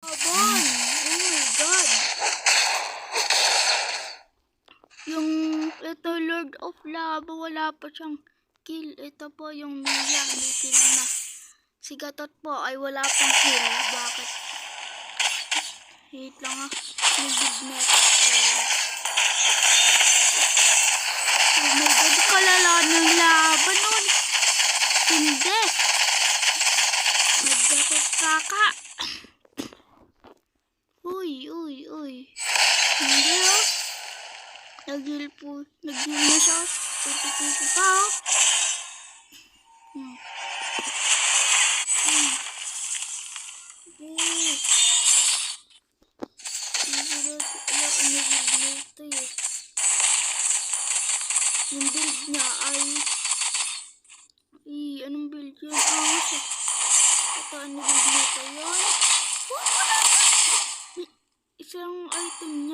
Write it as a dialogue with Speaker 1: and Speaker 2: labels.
Speaker 1: Abon! Oh my God! Yung ito Lord of Lava, wala pa siyang kill. Ito po yung Mia, may kill na. Si Gatot po ay wala pang kill. Bakit? Wait lang ah. May bignet. Oh my God, kalala ng laban nun. Hindi. Naggatot kaka. Uy. Hindi oh. Nag-heal na siya. Tutututu pa oh. Yung build niya ay anong build yun? Ito, ano build niya ito yun? Isang item